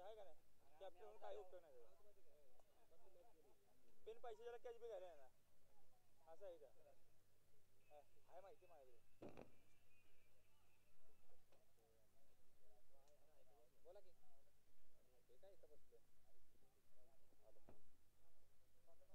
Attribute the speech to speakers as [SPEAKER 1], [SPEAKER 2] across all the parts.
[SPEAKER 1] आहे का नाही कॅप्टन म्हणून काही उपयोग नाही बिन पैशाला कॅच बी घ्यायला ना असं आहे का आहे माहिती माझ्याकडे बोला की ते काय इथं बसले पाणी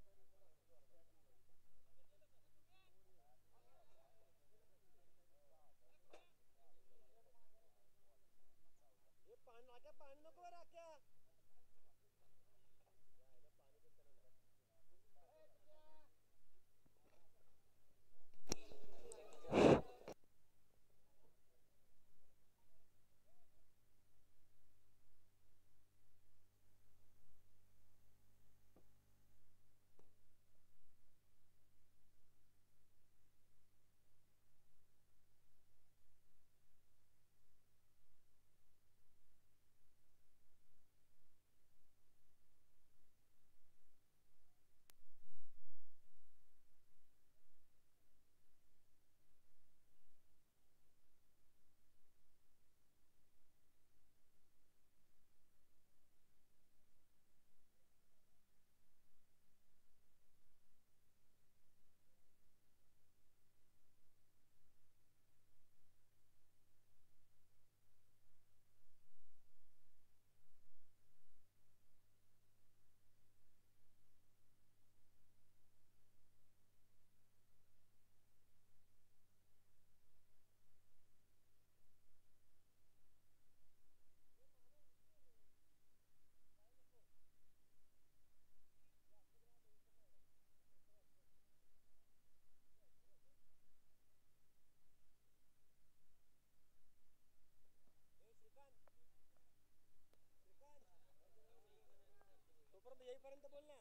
[SPEAKER 1] नको राख्या येईपर्यंत बोल ना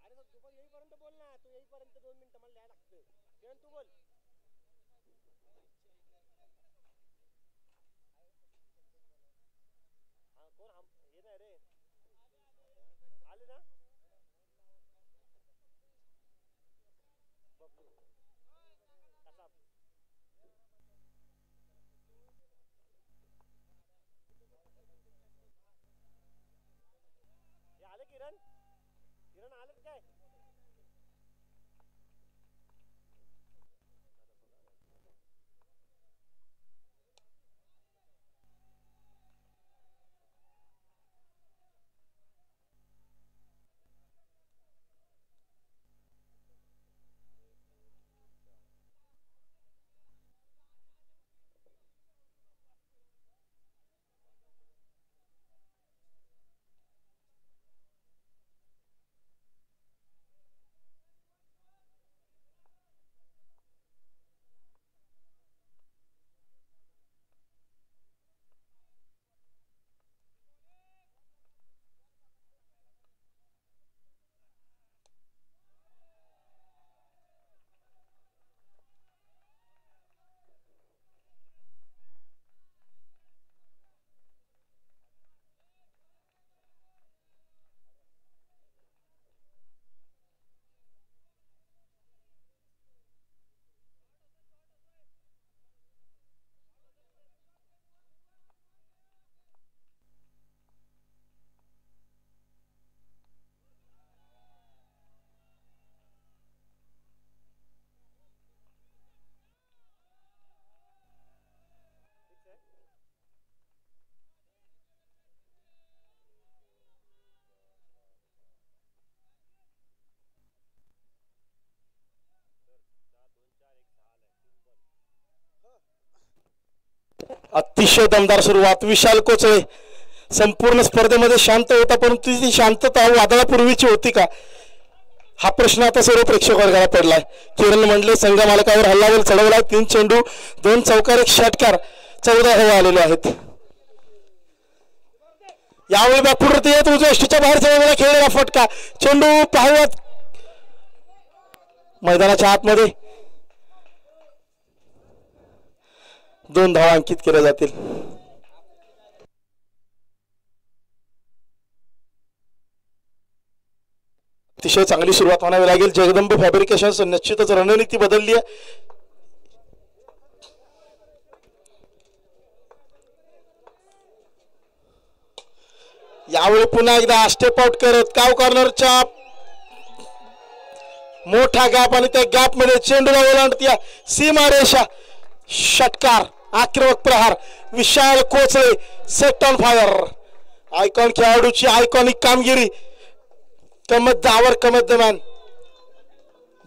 [SPEAKER 1] अरे तू पण येईपर्यंत बोल ना तू येईपर्यंत 2 मिनिटं मला लिहायला लागतं किरण तू बोल हा कोण हे नाही रे आले ना बबलू कसा आले किरण किरण आले काय
[SPEAKER 2] अतिशय दमदार सुरुवात विशाल कोचळे संपूर्ण स्पर्धेमध्ये शांत होता परंतु ती शांतता वादळापूर्वीची होती का हा प्रश्न आता सर्व प्रेक्षक वर्गाला पडलाय किरण मंडले संघ मालकावर हल्लावर चढवला 3 चेंडू 2 चौकार 1 षटकार 14 धावा आलेले आहेत यावेळी बॅकफुटवरती येत उजव्या यष्टीच्या बाहेरच्या वेळेला खेळलेला फटका चेंडू पाहूयात मैदानाच्या आतमध्ये 2 धावा अंकित केल्या जातील अतिशय चांगली सुरुवात म्हणावी लागेल जगदंब फॅब्रिकेशन्स निश्चितच रणनीती बदलली आहे यावेळी पुन्हा एकदा स्टेप आउट करत काव कॉर्नरच्या मोठा गॅप आणि त्या गॅप मध्ये चेंडूला ओलांडत्या सीमारेषा. षटकार, आक्रमक प्रहार. विशाल कोचळे सेट ऑन फायर. आयकॉन खेळाडूची आयकॉनिक कामगिरी. कमत दावर कमत दरम्यान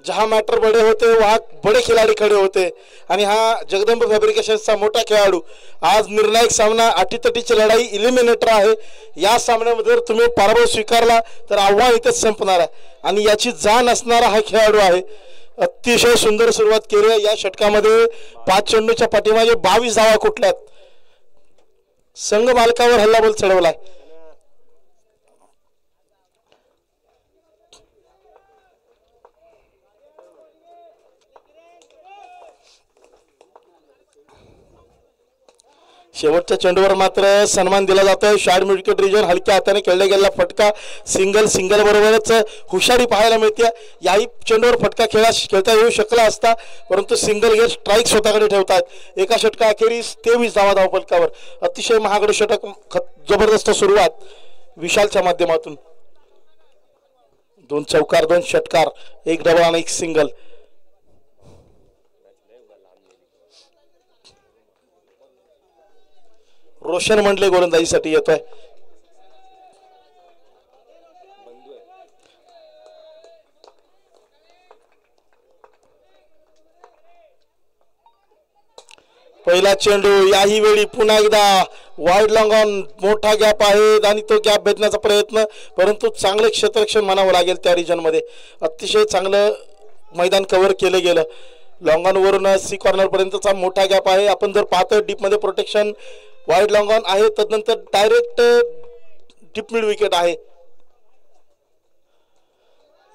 [SPEAKER 2] जहां मॅटर बडे होते वहां बडे खिलाडी खडे होते. आणि हा जगदंब फॅब्रिकेशनचा मोठा खेळाडू. आज निर्णायक सामना, अटीतटीची लढाई, इलिमिनेटर आहे. या सामन्यामध्ये जर तुम्ही पराभव स्वीकारला तर आव्हान इथेच संपणार आहे आणि याची जाण असणारा हा खेळाडू आहे. अतिशय सुंदर सुरुवात केली या षटकामध्ये. 5 चेंडूच्या पाठीमागे 22 धावा कुठल्यात. संघ मालकावर हल्लाबोल चढवलाय. शेवटच्या चेंडूवर मात्र सन्मान दिला जातोय. शॉर्ट मिड विकेट रिजन, हलक्या हाताने खेळला गेलेला फटका. सिंगल बरोबरच हुशारी पाहायला मिळते. याही चेंडूवर फटका खेळता येऊ शकला असता परंतु सिंगल घेत स्ट्राईक स्वतःकडे ठेवतात. एका षटका अखेरीस 23 धावा धावफलकावर. अतिशय महागडे षटक, जबरदस्त सुरुवात विशालच्या माध्यमातून. 2 चौकार, 2 षटकार, 1 डबल आणि 1 सिंगल. रोशन मंडले गोलंदाजीसाठी येतोय. पहिला चेंडू याही वेळी पुन्हा एकदा वाईड लॉंग ऑन. मोठा गॅप आहे आणि तो गॅप भेदण्याचा प्रयत्न परंतु चांगले क्षेत्ररक्षण म्हणावं लागेल. त्या रिजन मध्ये अतिशय चांगलं मैदान कव्हर केलं गेलं. लॉंग ऑन वरून सी कॉर्नर पर्यंतचा मोठा गॅप आहे. आपण जर पाहतो डीप मध्ये प्रोटेक्शन वाईड लॉंग ऑन आहे. तदनंतर डायरेक्ट डीप मिड विकेट आहे.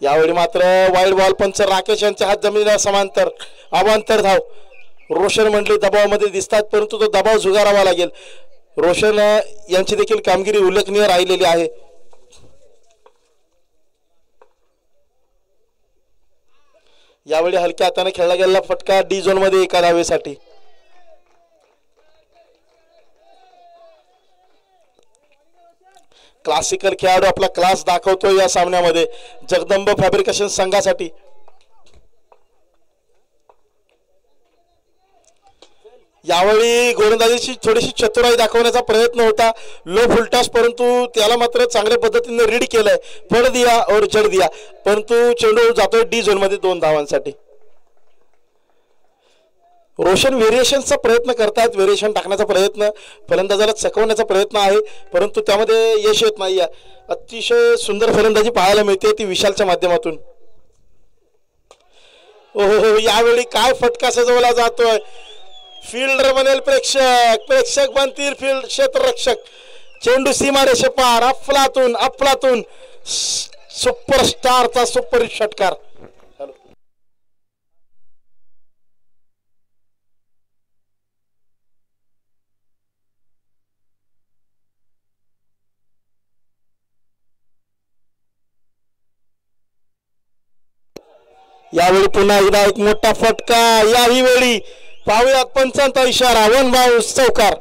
[SPEAKER 2] यावेळी मात्र वाईड बॉल पंच राकेश यांचे हात जमिनीला समांतर. अवांतर धाव. रोशन मंडले दबावामध्ये दिसतात परंतु तो दबाव झुगारावा लागेल. रोशन यांची देखील कामगिरी उल्लेखनीय राहिलेली आहे. यावेळी हलक्या हाताने खेळला गेलेला फटका डी झोन मध्ये एका धावेसाठी. क्लासिकल खेळाडू आपला क्लास दाखवतो या सामन्यामध्ये जगदंब फॅब्रिकेशन संघासाठी. यावेळी गोलंदाजीची थोडीशी चतुराई दाखवण्याचा प्रयत्न होता. लो फुलटॉस परंतु त्याला मात्र चांगल्या पद्धतीने रीड केलंय. फड दिया और जड दिया परंतु चेंडू जातोय डी झोन मध्ये 2 धावांसाठी. रोशन व्हेरिएशनचा प्रयत्न करतात. व्हेरिएशन टाकण्याचा प्रयत्न, फलंदाजाला चकवण्याचा प्रयत्न आहे परंतु त्यामध्ये यश येत नाही. अतिशय सुंदर फलंदाजी पाहायला मिळते ती विशालच्या माध्यमातून. ओहो, यावेळी काय फटका सजवला जातोय. फिल्डर बनेल प्रेक्षक बनतील फील्ड क्षेत्ररक्षक. चेंडू सीमारेषे पार. अफलातून सुपरस्टारचा सुपर षटकार. यावेळी पुन्हा एकदा एक मोठा फटका. याही वेळी पाहुयात पंचांचा इशारा. 1 बाय चौकार.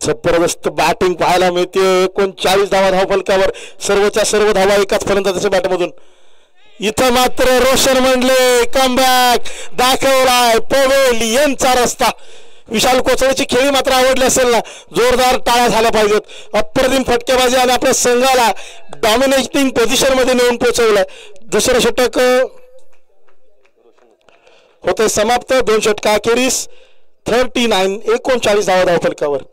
[SPEAKER 2] जबरदस्त बॅटिंग पाहायला मिळते. 39 धावा धावफलकावर. सर्वच्या सर्व धावा एकाच फलंदाजाच्या बॅटमधून. इथं मात्र रोशन मंडले कमबॅक दाखवलाय. पवेलियनचा रस्ता. विशाल कोचळेची खेळी मात्र आवडली असेल ना, जोरदार टाळ्या झाल्या पाहिजेत. अप्रतिम फटकेबाजी आणि आपल्या संघाला डॉमिनेटिंग पोझिशन मध्ये नेऊन पोहोचवलंय. दुसरं षटक होते समाप्त. 2 षटका अखेरीस 39 धावा धावफलकावर.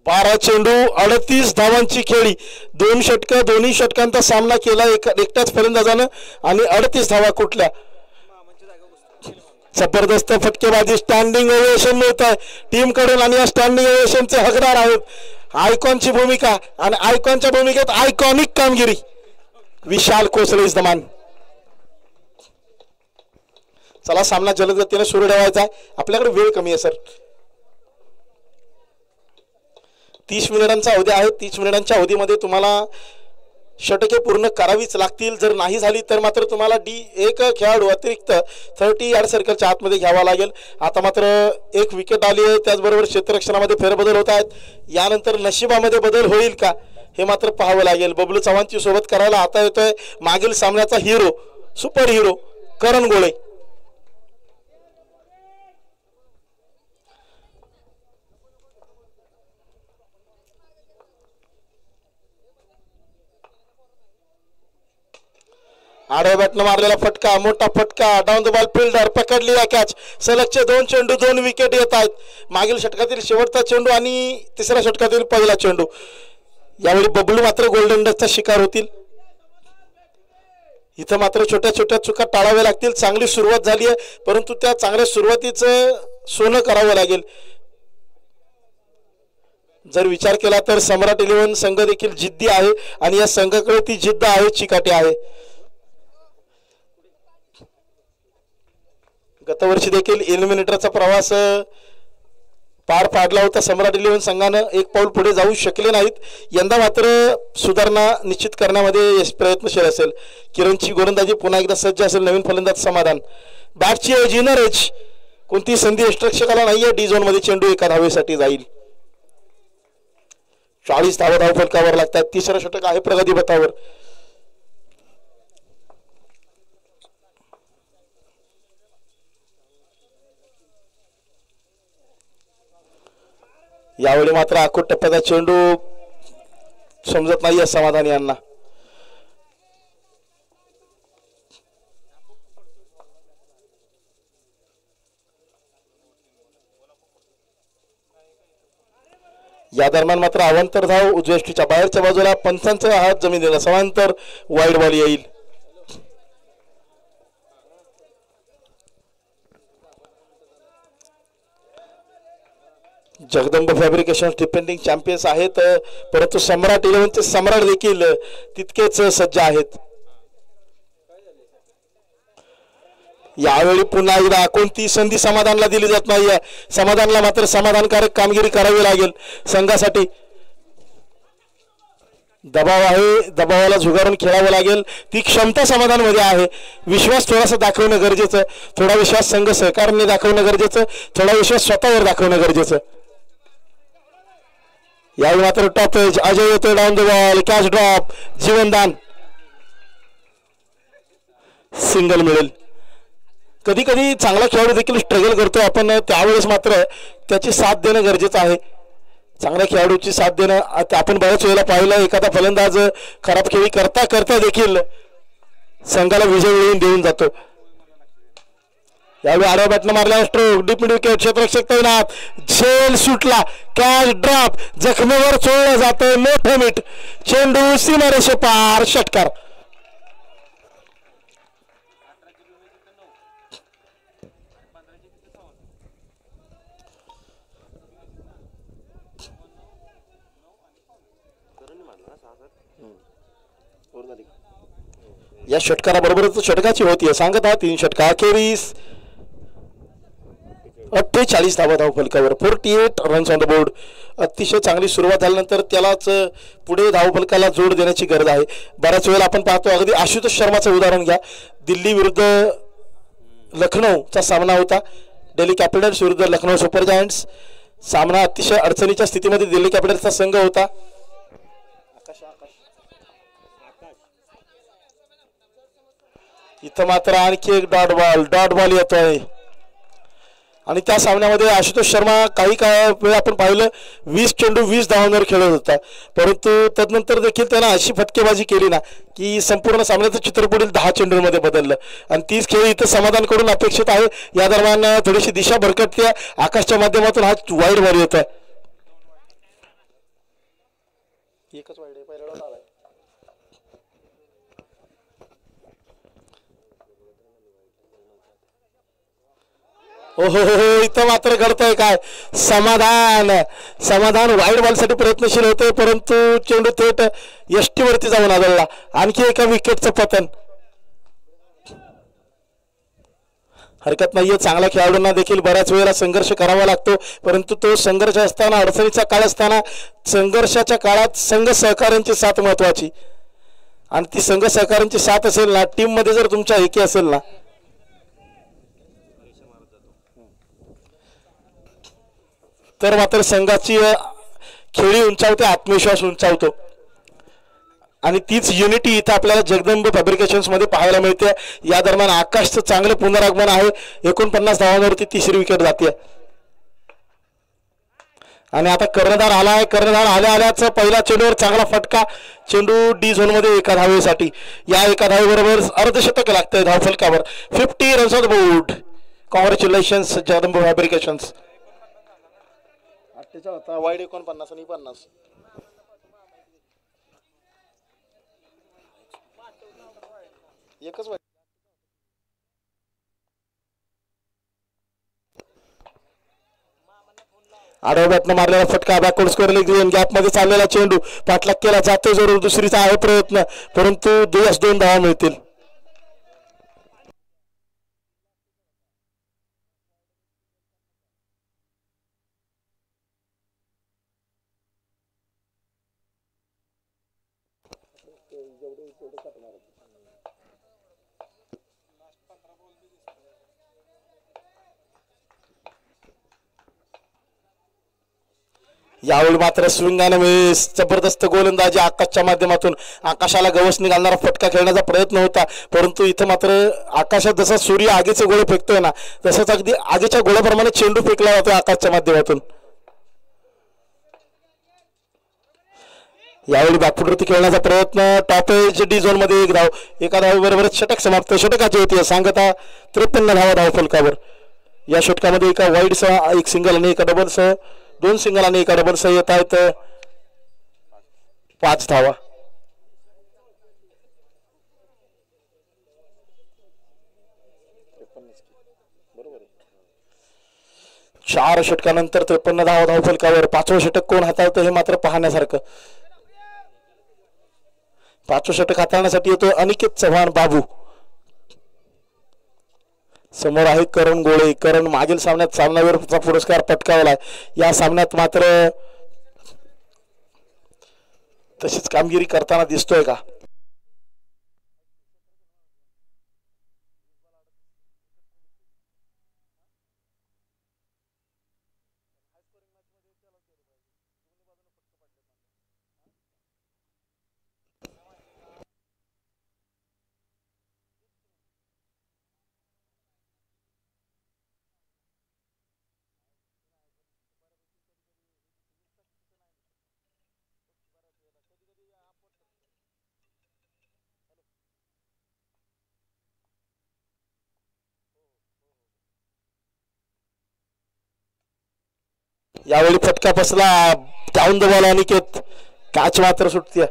[SPEAKER 2] 12 चेंडू 38 धावांची खेळी. 2 षटक. दोन्ही षटकांचा सामना केला एकट्याच फलंदाजानं आणि 38 धावा कुठल्या. जबरदस्त फटकेबाजी. स्टँडिंग ओवेशन मिळत आहे टीम कडून आणि या स्टँडिंग ओवेशनचे हकदार आहेत आयकॉनची भूमिका आणि आयकॉनच्या भूमिकेत आयकॉनिक कामगिरी. विशाल कोसळे इज द मॅन. चला सामना जलद गतीने सुरू ठेवायचा आहे. आपल्याकडे वेळ कमी आहे सर. 30 मिनिटांचा अवधी आहे. 30 मिनिटांच्या अवधीमध्ये तुम्हाला षटके पूर्ण करावीच लागतील. जर नाही झाली तर मात्र तुम्हाला एक खेळाडू अतिरिक्त 30 यार्ड सर्कलच्या आतमध्ये घ्यावा लागेल. आता मात्र एक विकेट आली आहे. त्याचबरोबर क्षेत्ररक्षणामध्ये फेरबदल होत आहेत. यानंतर नशिबामध्ये बदल होईल का हे मात्र पाहावं लागेल. बबलू चव्हाणची सोबत करायला आता येतोय मागील सामन्याचा हिरो, सुपर हिरो करण गोळे. आडव्या बॅटनं मारलेला फटका, मोठा फटका, डाऊन द बॉल फिल्डर पकडली या कॅच. सलगचे 2 चेंडू 2 विकेट येत आहेत. मागील षटकातील शेवटचा चेंडू आणि तिसऱ्या षटकातील पहिला चेंडू. यावेळी बबलू मात्र गोल्डन डस्टचा शिकार होतील. इथं मात्र छोट्या छोट्या चुका टाळाव्या लागतील. चांगली सुरुवात झाली आहे परंतु त्या चांगल्या सुरुवातीचं सोनं करावं लागेल. जर विचार केला तर सम्राट 11 संघ देखील जिद्दी आहे आणि या संघाकडे ती जिद्द आहे, चिकाटी आहे. गतवर्षी देखील एलिमिनेटरचा प्रवास पार पाडला होता. सम्राट 11 संघानं एक पाऊल पुढे जाऊ शकले नाहीत. यंदा मात्र सुधारणा निश्चित करण्यामध्ये प्रयत्नशील असेल. किरणची गोलंदाजी पुन्हा एकदा सज्ज असेल. नवीन फलंदाज समाधान. बॅटची एज, इनर एज, कोणती संधी यष्टरक्षकाला नाहीये. डी झोन मध्ये चेंडू एका धावेसाठी जाईल. 40 धावा फलकावर लागतात. तिसरं षटक आहे प्रगती पथावर. यावेळी मात्र आखूट टप्प्याचा चेंडू समजत नाहीये समाधान यांना. या दरम्यान मात्र अवांतर धाव उजव्या बाहेरच्या बाजूला. पंचांचा हात जमिनीला समांतर. वाईड बॉल येईल. जगदंब फॅब्रिकेशन डिफेंडिंग चॅम्पियन्स आहेत परंतु सम्राट 11 चे सम्राट देखील तितकेच सज्ज आहेत. यावेळी पुन्हा एकदा कोणती संधी समाधानला दिली जात नाहीये. समाधानला मात्र समाधानकारक कामगिरी करावी लागेल. संघासाठी दबाव आहे, दबावाला झुगारून खेळावं लागेल. ती क्षमता समाधानमध्ये आहे. विश्वास थोडासा दाखवणं गरजेचं, थोडा विश्वास संघ सहकार्याने दाखवणं गरजेचं, थोडा विश्वास स्वतःवर दाखवणं गरजेचं. यावेळी मात्र टॉप एज अजय येतोय. Down the ball, catch drop, जीवनदान, सिंगल मिळेल. कधी कधी चांगला खेळाडू देखील स्ट्रगल करतो आपण, त्यावेळेस मात्र त्याची साथ देणं गरजेचं आहे. चांगल्या खेळाडूची साथ देणं आपण बऱ्याच वेळेला पाहिलं. एखादा फलंदाज खराब खेळी करता करता देखील संघाला विजय मिळवून देऊन जातो. यावेळी आडव्या बॅटनं मारला स्ट्रोक, डीप मिड विकेट, क्षेत्ररक्षक तैनात, झेल सुटला, कॅच ड्रॉप, जखमेवर चोळलं जातं मोठं मीठ, चेंडू सीमारेषे पार, षटकार. या षटकाराबरोबरच षटकाची होती सांगत आहात. 3 षटका अखेरीस 48 धावा फलकावर, 48 रन्स ऑन द बोर्ड. अतिशय चांगली सुरुवात झाल्यानंतर त्यालाच पुढे धावफलकाला जोड देण्याची गरज आहे. बऱ्याच वेळेला आपण पाहतो, अगदी आशुतोष शर्माचं उदाहरण घ्या. दिल्ली विरुद्ध लखनौचा सामना होता. दिल्ली कॅपिटल्स विरुद्ध लखनौ सुपर जायंट्स. सामना अतिशय अडचणीच्या स्थितीमध्ये दिल्ली कॅपिटल्सचा संघ होता. इथं मात्र आणखी एक डॉट बॉल येतोय आणि त्या सामन्यामध्ये आशुतोष शर्मा काही वेळ आपण पाहिलं 20 चेंडू 20 धावांवर खेळत होता, परंतु तदनंतर देखील त्यानं अशी फटकेबाजी केली ना की संपूर्ण सामन्याचं चित्र पुढील 10 चेंडूंमध्ये बदललं आणि तीच खेळ इथं समाधानकडून अपेक्षित आहे. या दरम्यान थोडीशी दिशा भरकटते. आकाशच्या माध्यमातून हा वाईड बॉल येतोय. एकच वाईड आहे, पहिला डॉट आलाय. ओहो हो, इथं मात्र घडतंय काय, समाधान समाधान वाईड बॉलसाठी प्रयत्नशील होते, परंतु चेंडू थेट यष्टीवरती जाऊन आदळला. आणखी एका विकेटचं पतन. हरकत नाहीये, चांगल्या खेळाडूंना देखील बऱ्याच वेळेला संघर्ष करावा लागतो, परंतु तो संघर्ष असताना, अडचणीचा काळ असताना, संघर्षाच्या काळात संघ सहकार्यांची साथ महत्वाची. आणि ती संघ सहकार्यांची साथ असेल ना, टीम मध्ये जर तुमच्या एकी असेल ना, तर मात्र संघाची खेळी उंचावते, आत्मविश्वास उंचावतो. आणि तीच युनिटी इथं आपल्याला जगदंब फॅब्रिकेशन्स मध्ये पाहायला मिळते. या दरम्यान आकाशचं चांगलं पुनरागमन आहे, 49 धावांवरती तिसरी विकेट जाते. आणि आता कर्णधार आलाय, कर्णधार आल्या आल्याच पहिल्या चेंडूवर चांगला फटका, चेंडू डी झोन मध्ये एका धावेसाठी. या एका धावेबरोबर अर्धशतक लागतंय धावफलकावर. 50 runs on the board. Congratulations Jagdamb fabrications. 48 होता, वाईड 49 आणि 50. एकच वाईड. आडव्या बॅटनं मारलेला फटका, बॅकवर्ड स्क्वेअर लेग गॅप मध्ये चाललेला चेंडू पाठलाग केला जातो जरूर. दुसरीचा आहे प्रयत्न, परंतु 2 धावा मिळतील. यावेळी मात्र स्विंगाने जबरदस्त गोलंदाजी आकाशच्या माध्यमातून आकाशाला गवसणी घालणारा फटका खेळण्याचा प्रयत्न होता, परंतु इथं मात्र आकाशात जसा सूर्य आगीचे गोळे फेकतोय ना, तसंच अगदी आगीच्या गोळ्याप्रमाणे चेंडू फेकला जातो आकाशच्या माध्यमातून. यावेळी बॅकफुटवरती खेळण्याचा प्रयत्न, टॉप एज डी झोन मध्ये एक धाव, एका धावेबरोबरच षटक समाप्त. षटकाची होती सांगता 53 धावा धावफलकावर. या षटकामध्ये एका वाईड सह, एक सिंगल आणि एका डबल सह, 2 सिंगल आणि एका डबल सह येत आहेत 5 धावा. चार षटकानंतर 53 धावा धावफलकावर. 5वं षटक कोण हाताळतं हे मात्र पाहण्यासारखं. 5वं षटक हाताळण्यासाठी येतो अनिकेत चव्हाण बाबू. समोर आहे करण गोळे. करण मागील सामन्यात सामनावीरचा पुरस्कार पटकावलाय, या सामन्यात मात्र तशीच कामगिरी करताना दिसतोय का? यावेळी फटका बसला, down the ball Aniket. Catch मात्र सुटते.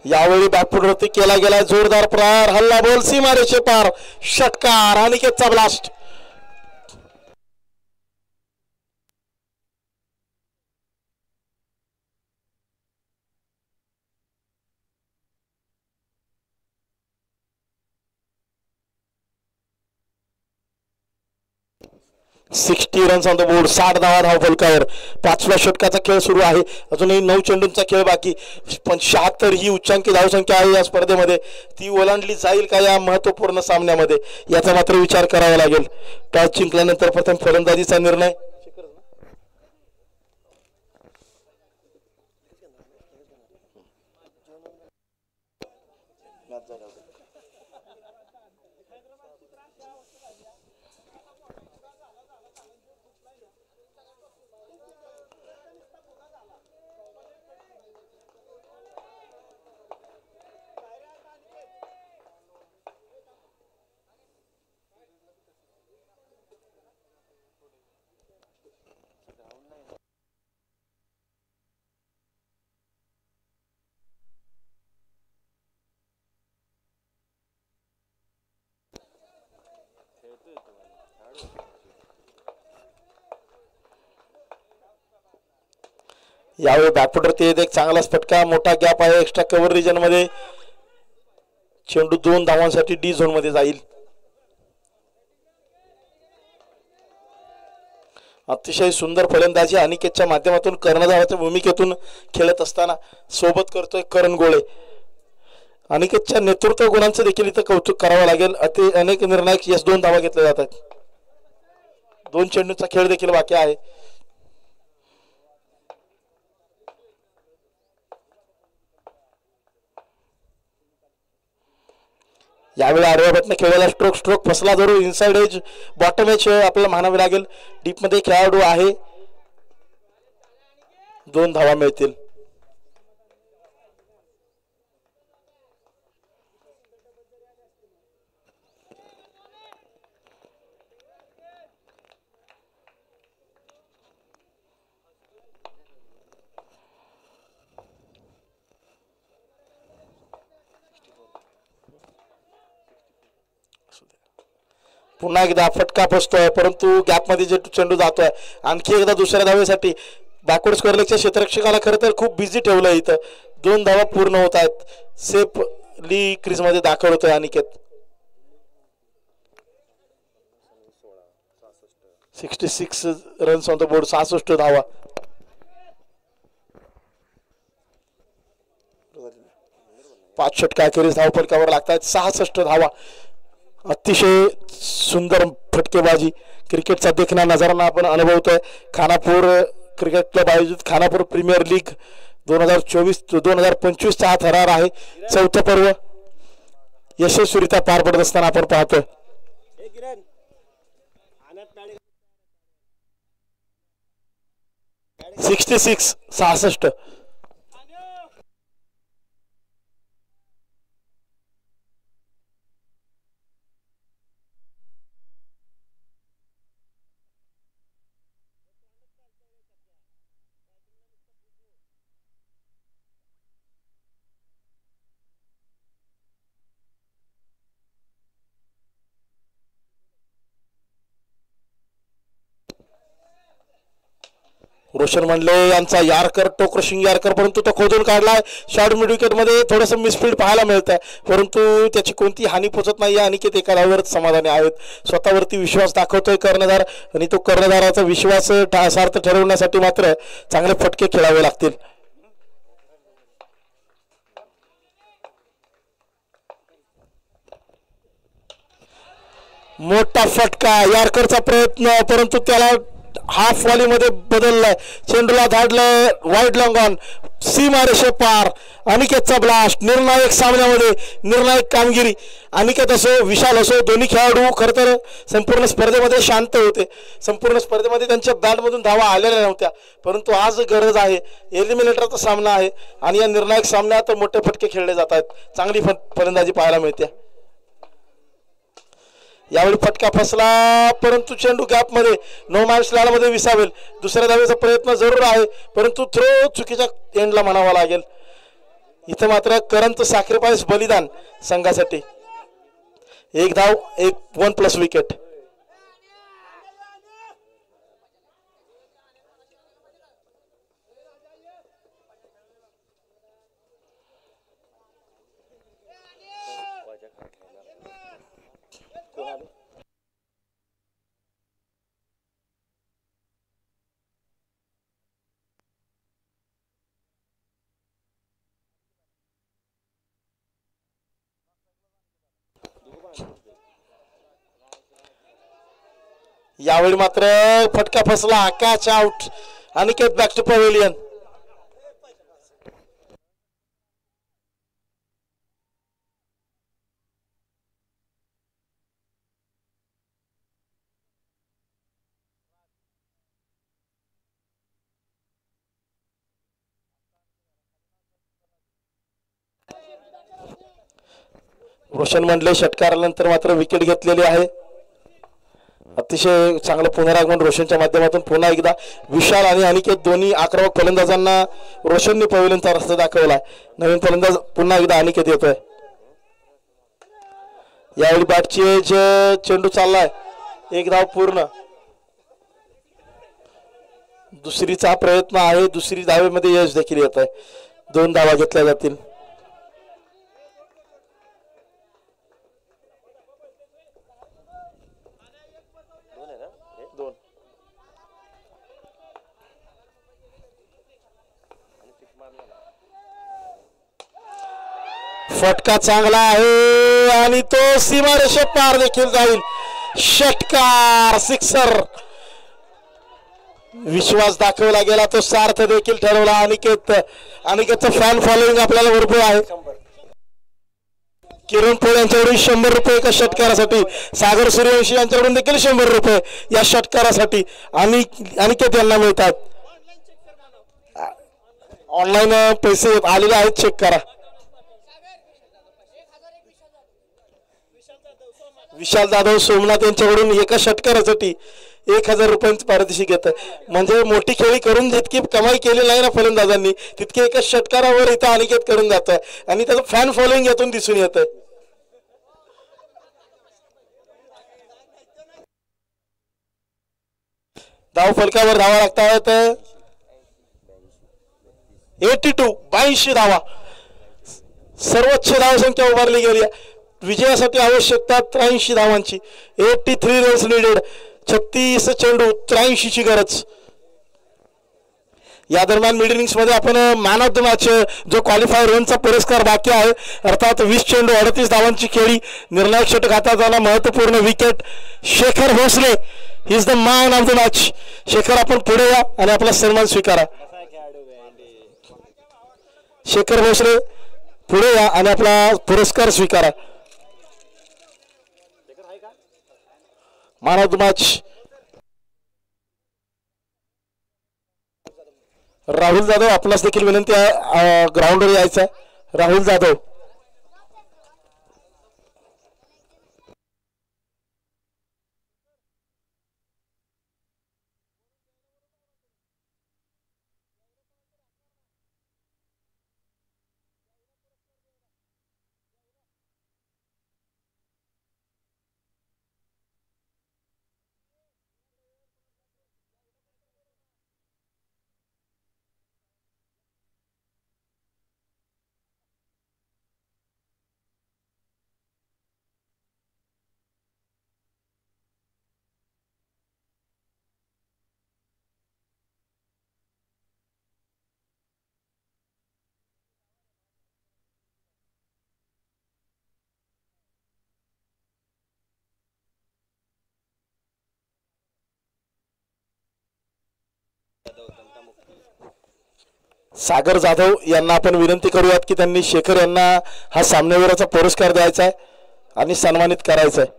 [SPEAKER 2] यावेळी बॅकफुटवरती केला गेला जोरदार प्रहार, हल्ला बॉल सीमारेषे पार, षटकार. अनिकेतचा blast. Sixty runs on the board. 60 धावा धावफलकावर. 5व्या षटकाचा खेळ सुरू आहे. अजूनही 9 चेंडूंचा खेळ बाकी. पण 76 ही उच्चांकी धावसंख्या आहे या स्पर्धेमध्ये. ती ओलांडली जाईल का या महत्वपूर्ण सामन्यामध्ये, याचा मात्र विचार करावा लागेल. टॉस जिंकल्यानंतर प्रथम फलंदाजीचा निर्णय. यावेळी बॅकफुटवरती एक चांगलाच फटका, मोठा गॅप आहे एक्स्ट्रा कव्हर रिजन मध्ये. चेंडू 2 धावांसाठी डी झोन मध्ये जाईल. अतिशय सुंदर फलंदाजी अनिकेतच्या माध्यमातून कर्णधाराच्या भूमिकेतून खेळत असताना सोबत करतोय करण गोळे. अनिकेतच्या नेतृत्व गुणांचं देखील इथं कौतुक करावं लागेल. अनेक निर्णायक 2 धावा घेतल्या जातात. 2 चेंडूचा खेळ देखील बाकी आहे. यावेळी आडव्या बॅटने खेळलेला स्ट्रोक फसला जरूर. इनसाइड एज बॉटम एज आपल्याला म्हणावे लागेल. डीप मध्ये खेळाडू आहे. 2 धावा मिळतील. पुन्हा एकदा फटका बसतोय परंतु गॅप मध्ये जे चेंडू जातोय. आणखी एकदा दुसऱ्या धावेसाठी बॅकवर्ड स्क्वेअर लेगच्या क्षेत्ररक्षकाला खरं तर खूप बिझी ठेवलं. इथं 2 धावा पूर्ण होत आहेत. सेफली क्रीज मध्ये दाखल होतोय Aniket. 66 runs on the board, 66 धावा. 5 षटका अखेरीस धावफलकावर लागतात. 66 धावा. अतिशय सुंदर फटकेबाजी, क्रिकेटचा देखणा नजारा आपण अनुभवतोय. खानापूर क्रिकेट क्लब आयोजित खानापूर प्रीमियर लीग 2024-2025 चा हा थरार आहे. 4थं पर्व यशस्वीरित्या पार पडत असताना आपण पाहतोय. 66. रोशन मंडले यांचा यारकर, टोक्रशिंग यारकर, परंतु तो खोदून काढलाय. शॉर्ट मिड विकेट मध्ये थोडंसं मिसफील्ड पाहायला मिळत आहे परंतु त्याची कोणती हानी पोचत नाही. अनिकेत एका धावेवरच समाधानी आहेत. स्वतःवरती विश्वास दाखवतोय कर्णधार आणि तो कर्णधाराचा विश्वास सार्थ ठरवण्यासाठी मात्र चांगले फटके खेळावे लागतील. मोठा फटका, यारकरचा प्रयत्न परंतु त्याला हाफ वॉली मध्ये बदललाय. चेंडूला धाडलं वाईड लॉंग ऑन, सीमारेषे पार. अनिकेतचा ब्लास्ट. निर्णायक सामन्यामध्ये निर्णायक कामगिरी. अनिकेत असो विशाल असो दोन्ही खेळाडू खरं तर संपूर्ण स्पर्धेमध्ये शांत होते. संपूर्ण स्पर्धेमध्ये त्यांच्या बॅटमधून धावा आलेल्या नव्हत्या परंतु आज गरज आहे. एलिमिनेटरचा सामना आहे आणि या निर्णायक सामन्यात मोठे फटके खेळले जात आहेत. चांगली फलंदाजी पाहायला मिळते. यावेळी फटका फसला परंतु चेंडू गॅप मध्ये नो मॅच मध्ये विसावेल. दुसऱ्या धावेचा प्रयत्न जरूर आहे परंतु थ्रो चुकीच्या एंडला म्हणावा लागेल. इथं मात्र करंट सॅक्रिफाईस बलिदान संघासाठी. 1 धाव 1+ विकेट. यावेळी मात्र फटका फसला. Catch out. Aniket back to pavilion. Roshan Mandale षटकारानंतर मात्र विकेट घेतलेली आहे. अतिशय चांगलं पुनरागमन रोशनच्या माध्यमातून. पुन्हा एकदा विशाल आणि अनिकेत दोन्ही आक्रमक फलंदाजांना रोशनने पवेलियनचा रस्ता दाखवला. नवीन फलंदाज पुन्हा एकदा अनिकेत येतोय. यावेळी बॅटची एज, चेंडू चाललाय. 1 धाव पूर्ण. दुसरीचा प्रयत्न आहे, दुसरी धावेमध्ये यश देखील येत आहे. 2 धावा घेतल्या जातील. फटका चांगला आहे आणि तो सीमारेषे पार देखील जाईल. षटकार, सिक्सर. विश्वास दाखवला गेला, तो सार्थ देखील ठरवला. अनिकेतचं फॅन फॉलोइंग आपल्याला भरपूर आहे. किरण पोळ यांच्याकडून 100 रुपये एका षटकारासाठी, सागर सूर्यवंशी यांच्याकडून देखील 100 रुपये या षटकारासाठी अनिकेत यांना मिळतात. ऑनलाईन पैसे आलेले आहेत, चेक करा. विशाल जाधव सोमनाथ यांच्याकडून एका षटकारासाठी 1000 रुपयांची पारितोषिक घेत आहे. म्हणजे मोठी खेळी करून जितकी कमाई केली नाही ना फलंदाजांनी, तितके एका षटकारावर इथं अनिकेत करून जात आहे आणि त्याचं फॅन फॉलोइंग यातून दिसून येत आहे. धाव फलकावर धावा लागतात 82 धावा. सर्वोच्च धावसंख्या उभारली गेली आहे. विजयासाठी आवश्यकता 83 धावांची. 83 रन्स नीडेड. 36 चेंडू, 83 ची गरज. या दरम्यान मिड इनिंग्स मध्ये आपण मॅन ऑफ द मॅच जो क्वालिफायर रनचा पुरस्कार बाकी आहे, अर्थात 20 चेंडू 38 धावांची खेळी, निर्णायक षटक हातात आला, महत्वपूर्ण wicket. Shekhar Bhosale is the man of the match. Shekhar, आपण पुढे या आणि आपला सन्मान स्वीकारा. शेखर भोसले पुढे या आणि आपला पुरस्कार स्वीकारा. Man of the match Rahul Jadhav. आपणास देखील विनंती आहे ग्राउंडवर यायचं आहे. राहुल जाधव. सागर जाधव यांना आपण विनंती करूयात की त्यांनी शेखर यांना हा सामनेवीराचा पुरस्कार द्यायचा आहे आणि सन्मानित करायचं आहे.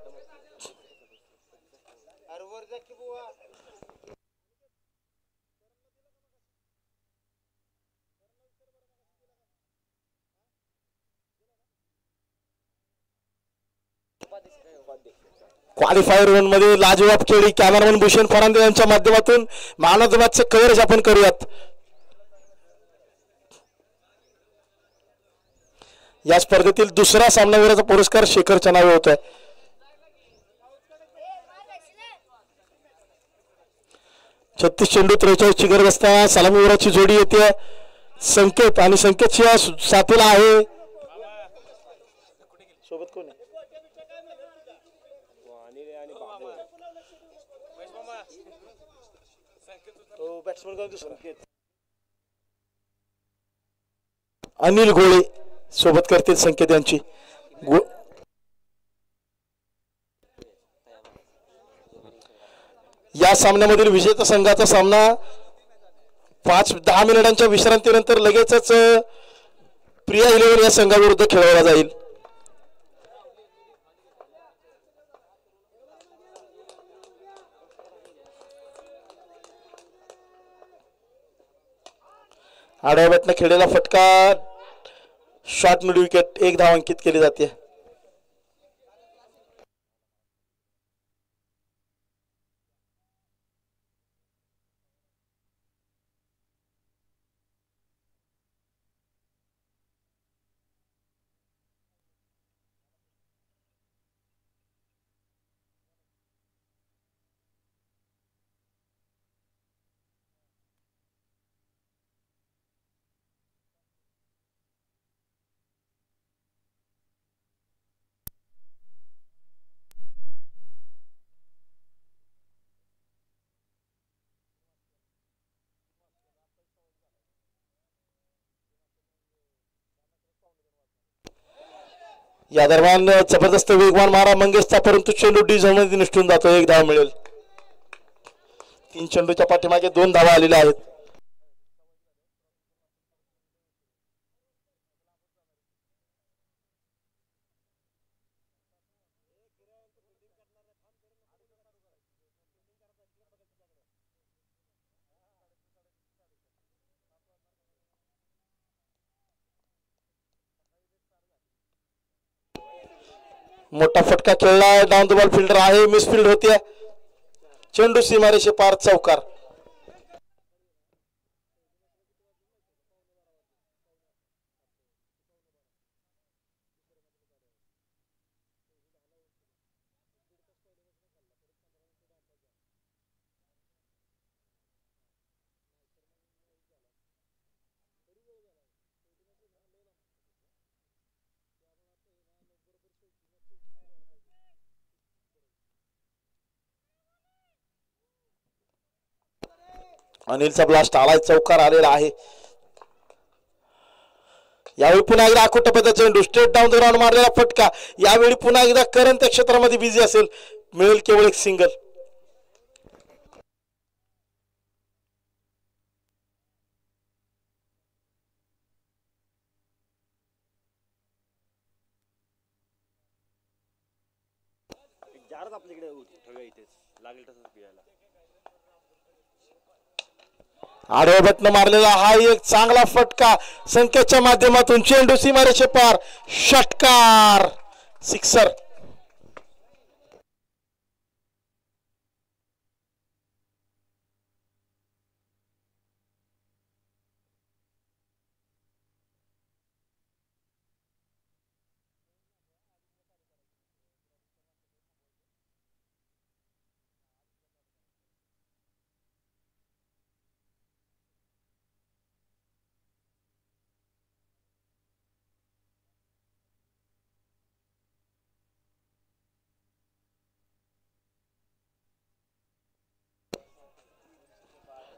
[SPEAKER 2] क्वालिफायर रन मध्ये लाजवाब खेळी कॅमेरामन भूषण फरांदे यांच्या माध्यमातून मॅन ऑफ द मॅचचे कव्हरेज आपण करूयात. या स्पर्धेतील दुसरा सामनावीराचा पुरस्कार शेखरच्या नावे होत आहे. छत्तीस चेंडू 43 ची गरज असताना सलामीवीराची जोडी येते संकेत आणि संकेतच्या साथीला आहे सोबत कोण अनिल गोळे सोबत करतील संकेत यांची. या सामन्यामधील विजेता संघाचा सामना 5-10 मिनिटांच्या विश्रांतीनंतर लगेचच प्रिया 11 या संघाविरुद्ध खेळवला जाईल. आडव्या बॅटने खेळलेला फटका शॉर्ट मिड विकेट, 1 धाव अंकित केली जाते. या दरम्यान जबरदस्त वेगवान मारा मंगेशचा, परंतु चेंडू डी झोनमध्ये निष्ठून जातो. 1 धाव मिळेल. 3 चेंडूच्या पाठीमागे 2 धावा आलेल्या आहेत. मोठा फटका खेळला. डाऊन द बॉल फिल्डर आहे. मिसफिल्ड होते. चेंडू सीमारेषे पार. चौकार. अनिलचा ब्लास्ट आलाय. चौकार आलेला आहे. यावेळी पुन्हा एकदा आखोट पद्धत चेंडू स्ट्रेट डाऊन द ग्राउंड मारलेला फटका. यावेळी पुन्हा एकदा करण त्या क्षेत्रामध्ये बिझी असेल. मिळेल केवळ एक सिंगल.
[SPEAKER 1] जारच आपल्याकडे ठेवूया इथेच लागेल तसंच पियाला.
[SPEAKER 2] आडव्या बटन मारलेला हा एक चांगला फटका. संकेतच्या माध्यमातून चेंडू सीमारेषे पार. षटकार. सिक्सर.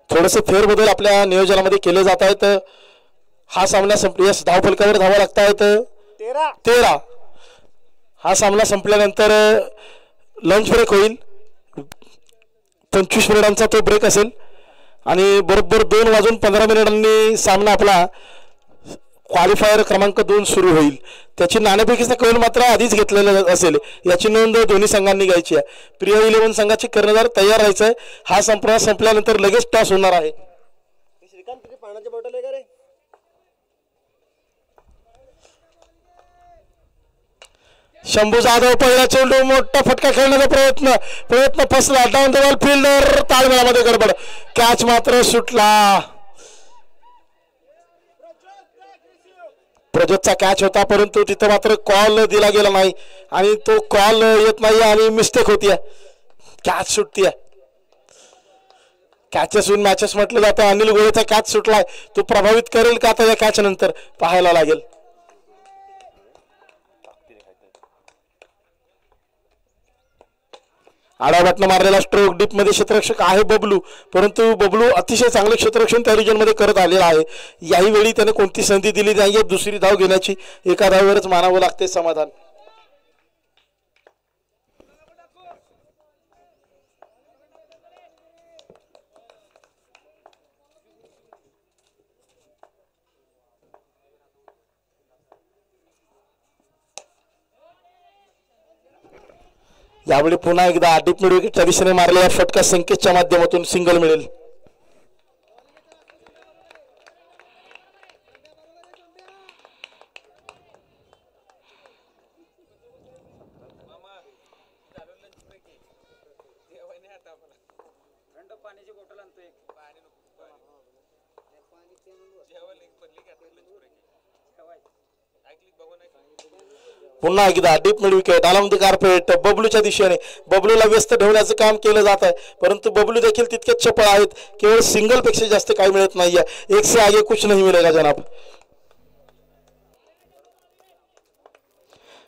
[SPEAKER 2] थोडेसे फेरबदल आपल्या नियोजनामध्ये केले जात आहेत. हा सामना संपल्यास धावफलकावर धावा लागत आहेत 13. हा सामना संपल्यानंतर लंच ब्रेक होईल. 25 मिनिटांचा तो ब्रेक असेल आणि बरोबर 2:15 सामना आपला क्वालिफायर क्रमांक 2 सुरू होईल. त्याची नाणेफेकीचा कौल मात्र आधीच घेतलेला असेल. याची नोंद दोन्ही संघांनी घ्यायची आहे. प्रिया 11 संघाचे कर्णधार तयार राहायचं आहे. हा संपल्यानंतर लगेच टॉस होणार आहे.
[SPEAKER 1] श्रीकांत तुझी पाण्याची बॉटल आहे का रे?
[SPEAKER 2] शंभू जाधव पहिला चेंडू. मोठा फटका खेळण्याचा प्रयत्न फसला. डाऊन द बॉल फिल्डर ताळमेळामध्ये गडबड. कॅच मात्र सुटला. प्रजोतचा कॅच होता परंतु तिथं मात्र कॉल दिला गेला नाही आणि तो कॉल येत नाही आणि मिस्टेक होतीये. कॅच सुटतीये. कॅचेस विन मॅचेस म्हटलं जातं. अनिल गोळेचा कॅच सुटलाय. तो प्रभावित करेल का आता या कॅच नंतर पाहायला लागेल. आडावाटनं मारलेला स्ट्रोक. डीप मध्ये क्षेत्ररक्षक आहे बबलू, परंतु बबलू अतिशय चांगले क्षेत्ररक्षण त्या रिजन मध्ये करत आलेला आहे. याही वेळी त्याने कोणती संधी दिली नाहीये दुसरी धाव घेण्याची. एका धावेवरच मानावं लागते समाधान. यावेळी पुन्हा एकदा डीप मिड विकेटच्या दिशेने मारलेला फटका संकेतच्या माध्यमातून सिंगल मिळेल. पुन्हा एकदा डीप मिड विकेट. आला मध्ये कार्पेट बबलूच्या दिशेने. बबलूला व्यस्त ठेवण्याचं काम केलं जात आहे परंतु बबलू देखील तितकेच चपळ आहेत. केवळ सिंगल पेक्षा जास्त काही मिळत नाहीये. एक से आगे कुछ नहीं मिळेगा जनाब.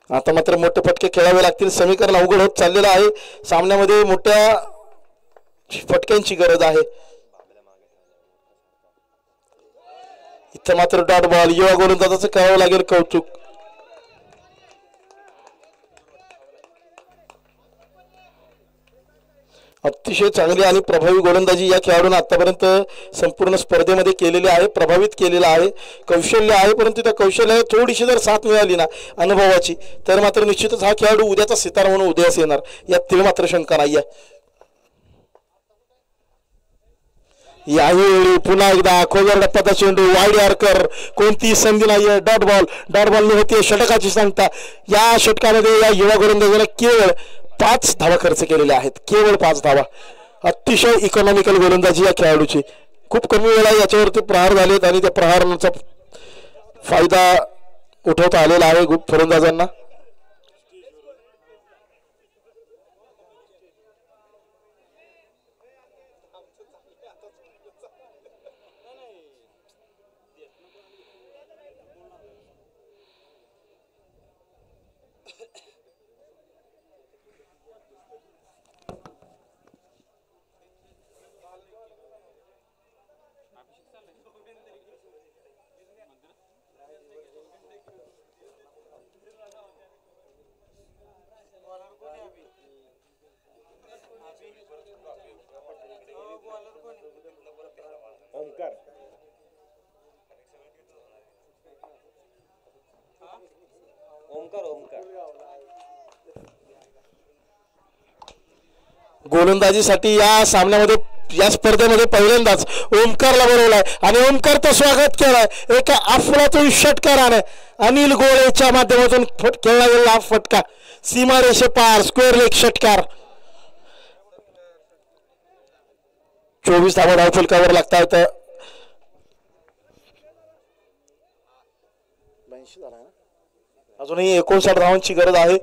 [SPEAKER 2] आता मात्र मोठे फटके खेळावे लागतील. समीकरण अवघड होत चाललेलं आहे. सामन्यामध्ये मोठ्या फटक्यांची गरज आहे. इथं मात्र डॉट बॉल. युवा गोलंदाजाचं करावं लागेल कौतुक. अतिशय चांगली आणि प्रभावी गोलंदाजी या खेळाडूंना आतापर्यंत संपूर्ण स्पर्धेमध्ये केलेली आहे, प्रभावित केलेला आहे. कौशल्य आहे, परंतु त्या कौशल्याला थोडीशी जर साथ मिळाली ना अनुभवाची तर मात्र निश्चितच हा खेळाडू उद्याचा सितारा म्हणून उदयास येणार, यात तिळ मात्र शंका नाही आहे. यावेळी पुन्हा एकदा खोगरडप्पाचा चेंडू वाईड यार्कर, कोणती संधी नाहीये. डॉट बॉलने होते षटकाची सांगता. या षटकामध्ये या युवा गोलंदाजाने केवळ 5 धावा खर्च केलेल्या आहेत, केवळ 5 धावा. अतिशय इकॉनॉमिकल गोलंदाजी या खेळाडूची. खूप कमी वेळा याच्यावरती प्रहार झालेत आणि त्या प्रहारांचा फायदा उठवता आलेला आहे फलंदाजांना. गोलंदाजीसाठी या सामन्यामध्ये या स्पर्धेमध्ये पहिल्यांदाच ओमकारला बोलवलाय आणि ओमकारचं स्वागत केलाय एका अफलातून षटकाराने. अनिल गोळेच्या माध्यमातून खेळला गेलेला हा फटका सीमारेषे पार, स्क्वेअर लेग षटकार. 24 धावा धावफलकावर लागतायत. 82 झाला ना, अजूनही 59 धावांची गरज आहे.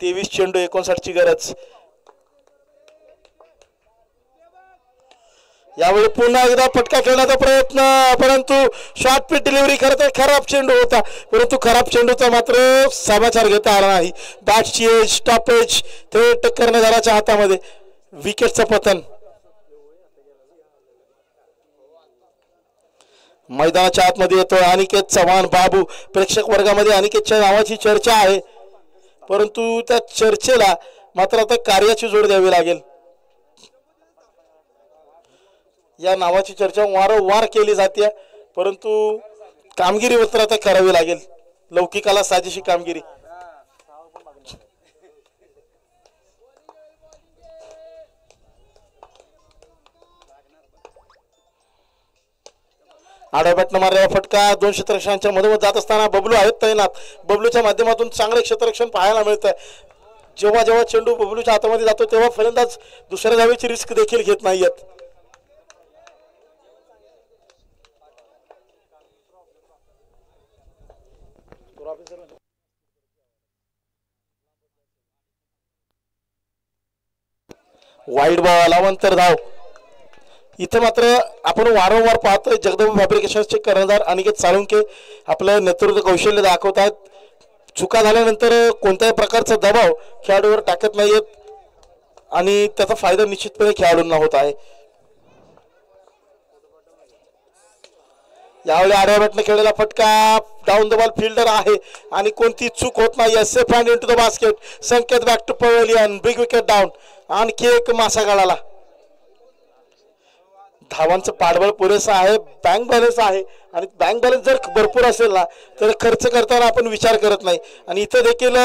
[SPEAKER 2] तेवीस चेंडू 59 ची गरज. यावेळी पुन्हा एकदा फटका खेळण्याचा प्रयत्न, परंतु शॉर्ट पिच डिलिव्हरी करता खराब चेंडू होता, परंतु खराब चेंडूचा मात्र समाचार घेता आला नाही. बॅटची एज, स्टॉपेज थेट कर्णधाराच्या हातामध्ये. विकेटचं पतन. मैदानाच्या आतमध्ये येतोय अनिकेत चव्हाण बाबू. प्रेक्षक वर्गामध्ये अनिकेतच्या नावाची चर्चा आहे, परंतु त्या चर्चेला मात्र आता कार्याची जोड द्यावी लागेल. या नावाची चर्चा वारंवार केली जाते, परंतु कामगिरी मात्र आता करावी लागेल. लौकिकाला साजेशी कामगिरी. आडव्या बॅटनं मारलेला फटका 2 क्षेत्ररक्षकांच्या मधोमध जात असताना बबलू आहेत तैनात. बबलूच्या माध्यमातून चांगले क्षेत्ररक्षण पाहायला मिळतंय. जेव्हा जेव्हा चेंडू बबलूच्या हातामध्ये जातो तेव्हा फलंदाज दुसऱ्या धावेची रिस्क देखील घेत नाहीयेत. वाईड बॉल, अवंतर धाव. इथं मात्र आपण वारंवार पाहतोय जगदंब फॅब्रिकेशन्सचे कर्णधार अनिकेत साळुंके आपलं नेतृत्व कौशल्य दाखवत आहेत. चुका झाल्यानंतर कोणत्याही प्रकारचा दबाव खेळाडूवर टाकत नाहीयेत आणि त्याचा फायदा निश्चितपणे खेळाडूंना होत आहे. यावेळी आडव्या बॅटने खेळलेला फटका डाऊन द बॉल फिल्डर आहे आणि कोणती चूक होत नाही. Safe hand into the basket. Sanket back to pavilion. Big wicket down. आणखी एक मासा गळाला. धावांचं पाठबळ पुरेसं आहे, बँक बॅलन्स आहे आणि बँक बॅलन्स जर भरपूर असेल ना तर खर्च करताना आपण विचार करत नाही. आणि इथं देखील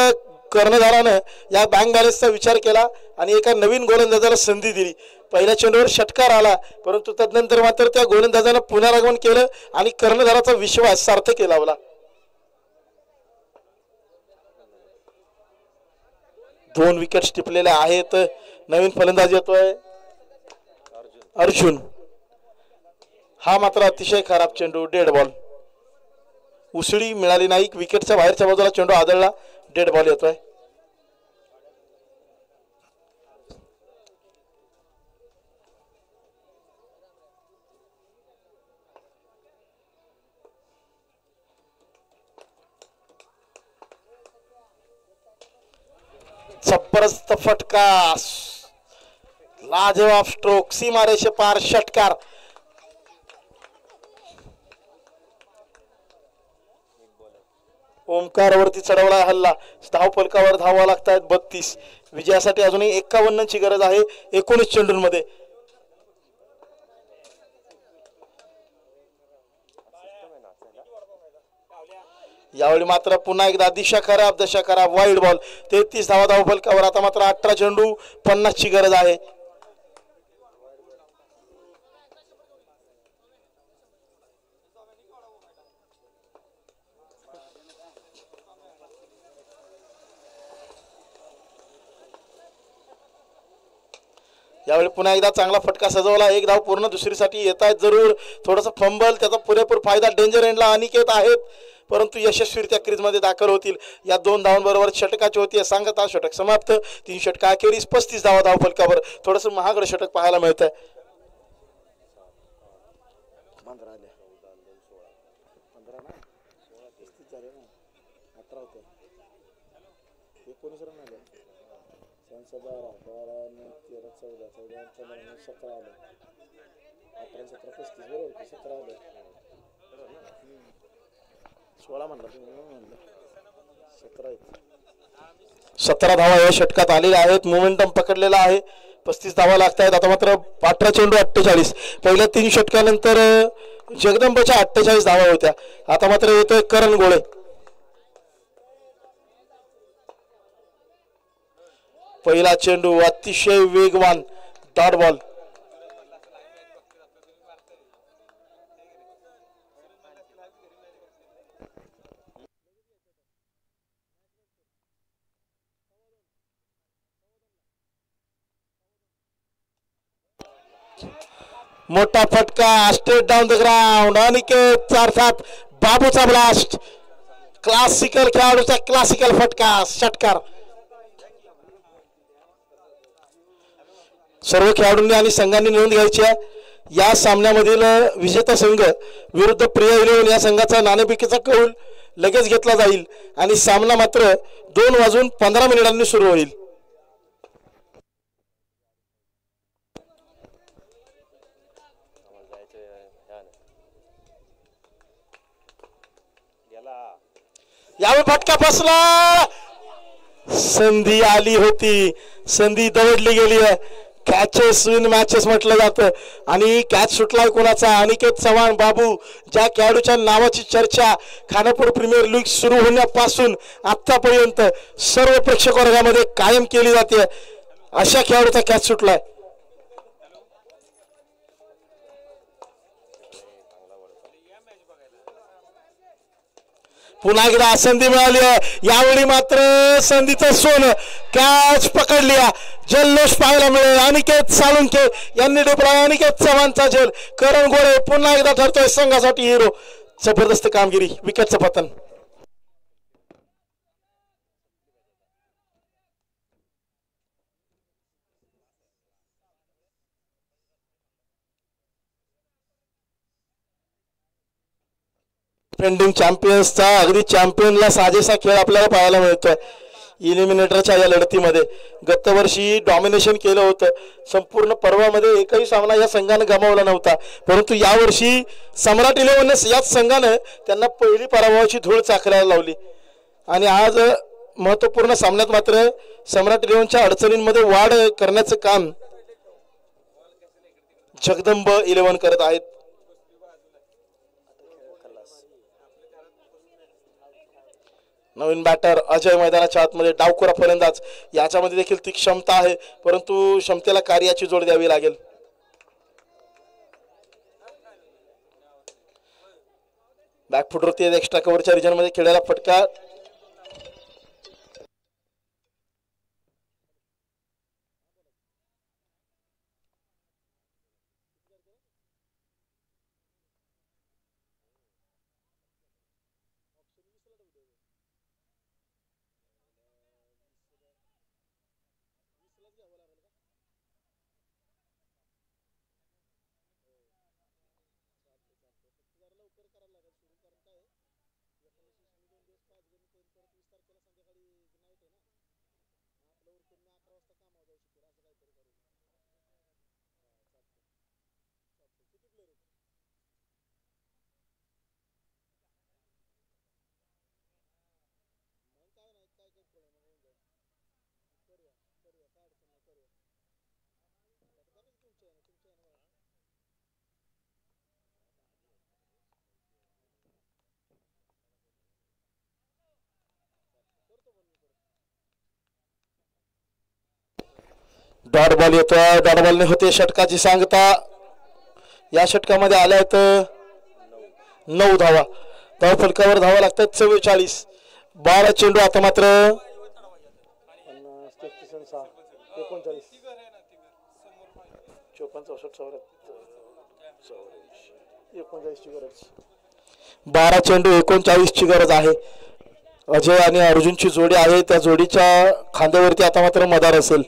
[SPEAKER 2] कर्णधारानं या बँक बॅलन्सचा विचार केला आणि एका नवीन गोलंदाजाला संधी दिली. पहिल्या चेंडूवर षटकार आला, परंतु तदनंतर मात्र त्या गोलंदाजानं पुनरागमन केलं आणि कर्णधाराचा विश्वास सार्थकी लावला. 2 विकेट्स टिपलेल्या आहेत. नवीन फलंदाज येतोय अर्जुन. हा मात्र अतिशय खराब चेंडू, डेड बॉल. उसळी मिळाली नाही. विकेटच्या बाहेरच्या बाजूला चेंडू आदळला, डेड बॉल येतोय. जबरदस्त फटका, लाजवाब स्ट्रोक, सीमारेषे पार षटकार. ओमकारवरती चढवला हल्ला. धावफलकावर धावा लागतायत 32. विजयासाठी अजूनही 51ची गरज आहे 19 चेंडूंमध्ये. यावेळी मात्र पुन्हा एकदा दिशा खराब दशा खराब. Wide ball. 33 धावा धावफलकावर. आता मात्र 18 चेंडू 50ची गरज आहे. यावेळी पुन्हा एकदा चांगला फटका सजवला. एक धाव पूर्ण. दुसरीसाठी येत आहेत जरूर. थोडंसं फंबल. त्याचा पुरेपूर फायदा डेंजर एंडला अनिकेत आहेत, परंतु यशस्वीरित्या क्रीजमध्ये दाखल होतील. या 2 धावांबरोबर षटकाची होती सांगता. षटक समाप्त. 3 षटका अखेरीस 35 धावा धावफलकावर. थोडंसं महागडं षटक पाहायला मिळत आहे. सतरा धावा या षटकात आलेल्या आहेत. मोमेंटम पकडलेला आहे. 35 धावा लागत आहेत. आता मात्र 18 चेंडू 48. पहिल्या 3 षटकानंतर जगदंबच्या 48 धावा होत्या. आता मात्र येतोय करण गोळे. पहिला चेंडू अतिशय वेगवान डॉट बॉल. मोठा फटका straight down the ground. Aniket 4-7. बाबूचा ब्लास्ट. क्लासिकल खेळाडूचा क्लासिकल फटका षटकार. सर्व खेळाडूंनी आणि संघांनी नोंद घ्यायची आहे. या सामन्यामधील विजेता संघ विरुद्ध प्रिया 11 या संघाचा नाणेफेकीचा कौल लगेच घेतला जाईल आणि सामना मात्र 2:15 सुरू होईल. यावेळी फटका फसला. संधी आली होती. संधी दवडली गेली आहे. कॅचेस विन मॅचेस म्हटलं जातं आणि कॅच सुटलाय कोणाचा? अनिकेत चव्हाण बाबू. ज्या खेळाडूच्या नावाची चर्चा खानापूर प्रीमियर लीग सुरू होण्यापासून आतापर्यंत सर्व प्रेक्षक वर्गामध्ये कायम केली जाते, अशा खेळाडूचा कॅच सुटलाय. पुन्हा एकदा संधी मिळाली आहे. यावेळी मात्र संधीचं सोनं. कॅच पकडली. जल्लोष पाहायला मिळेल. अनिकेत साळुंखे यांनी डोपला. अनिकेत चव्हाणचा झेल. करण गोळे पुन्हा एकदा ठरतोय संघासाठी हिरो. जबरदस्त कामगिरी. विकेटचं पतन. डिफेंडिंग चॅम्पियन्सचा अगदी चॅम्पियनला साजेसा खेळ आपल्याला पाहायला मिळतोय इलिमिनेटरच्या या लढतीमध्ये. गत वर्षी डॉमिनेशन केलं होतं. संपूर्ण पर्वामध्ये एकही सामना या संघानं गमावला नव्हता, परंतु यावर्षी सम्राट 11 याच संघानं त्यांना पहिली पराभवाची धूळ चाखायला लावली आणि आज महत्त्वपूर्ण सामन्यात मात्र सम्राट 11च्या अडचणींमध्ये वाढ करण्याचं काम जगदंब 11 करत आहेत. नवीन बॅटर अजय मैदानाच्या आतमध्ये. डावखोरा फलंदाज. याच्यामध्ये देखील ती क्षमता आहे, परंतु क्षमतेला कार्याची जोड द्यावी लागेल. बॅकफुटवरती एक्स्ट्रा कव्हरच्या रिजन मध्ये खेळायला फटका. डॉट बॉल येतोय. डॉट बॉलने होते षटकाची सांगता. या षटकामध्ये आल्या आहेत 9 धावा. धाव फलकावर धावा लागतात 44. 12 चेंडू आता मात्र 12 चेंडू 39 ची गरज आहे. अजय आणि अर्जुनची जोडी आहे. त्या जोडीच्या खांद्यावरती आता मात्र मदार असेल.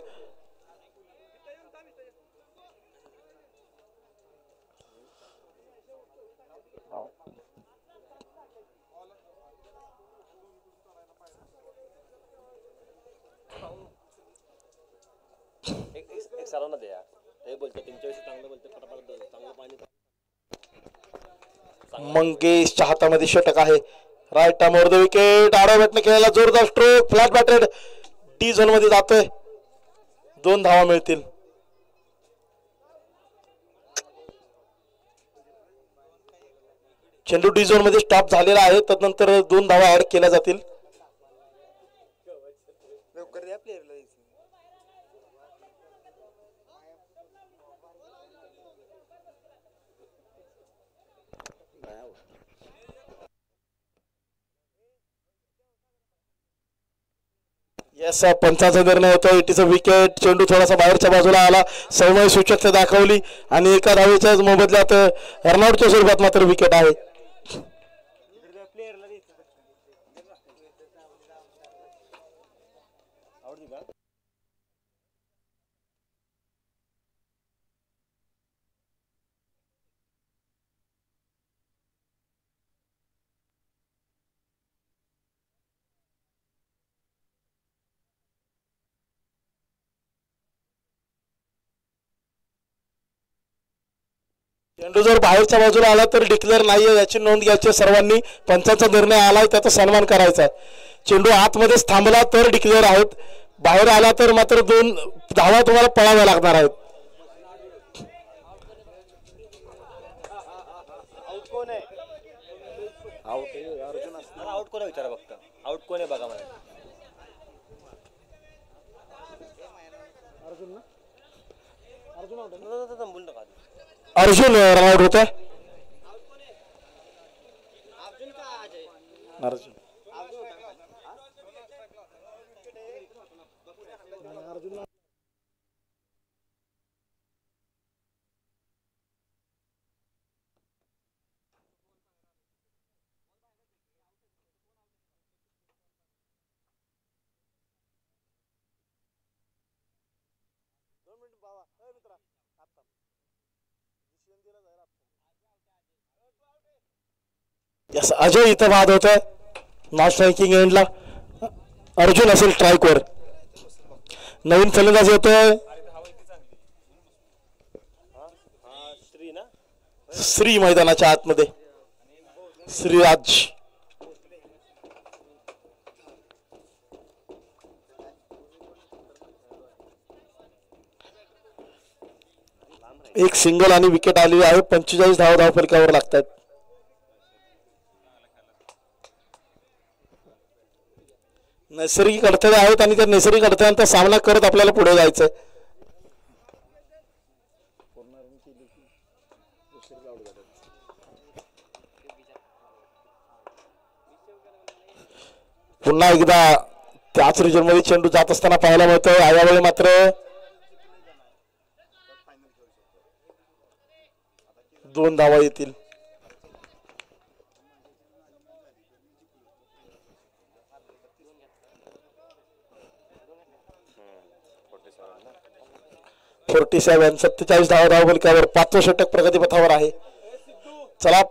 [SPEAKER 1] एक सर्वांना द्या. हे बोलतो तुमच्याविषयी चांगलं बोलतो. पटापट चांगलं पाणी.
[SPEAKER 2] मंगेशच्या हातामध्ये षटक आहे. राईट टाइमवर द विकेट. आडव्या बॅटने खेळायला जोरदार stroke. Flat batted D zone मध्ये जातोय. 2 धावा मिळतील. चेंडू डी झोन मध्ये स्टॉप झालेला आहे. तदनंतर 2 धावा ऍड केल्या जातील. यस पंचाचा निर्णय होतो. It is a wicket. चेंडू थोडासा बाहेरच्या बाजूला आला. सौम्य सूचकता दाखवली आणि एका धावेच्या मोबदल्यात रनआउटच्या स्वरूपात मात्र विकेट आहे. चेंडू जर बाहेरच्या बाजूला आला तर डिक्लेअर नाहीये याची नोंद घ्यायची सर्वांनी. पंचांचा निर्णय आलाय त्याचा सन्मान करायचा आहे. चेंडू आतमध्येच थांबला तर डिक्लेअर आहेत. बाहेर आला तर मात्र 2 धावा तुम्हाला पळाव्या लागणार आहेत.
[SPEAKER 1] आउट कोण आहे? आउट कोण आहे विचारा फक्त. आउट कोण आहे बघा मला.
[SPEAKER 2] अर्जुन रनआउट होत आहे. अर्जुन यस अजय इथं बाद होत आहे. नॉट स्ट्रायकिंग एंडला अर्जुन असेल स्ट्राईकवर. नवीन फलंदाज येतोय श्री मैदानाच्या आतमध्ये. श्रीराज एक सिंगल आणि विकेट आलेली आहे. 45 धावा धाव फलकावर लागतात. नैसर्गिक अडथळे आहेत आणि त्या नैसर्गिक अडथळ्यांचा सामना करत आपल्याला पुढे जायचंय. पुन्हा एकदा त्याच रिजन मध्ये चेंडू जात असताना पाहायला मिळतोय. यावेळी मात्र 2 धावा येतील. फोर्टी 47 धावा धाव फलकावर. 5वं षटक प्रगतीपथावर आहे. चला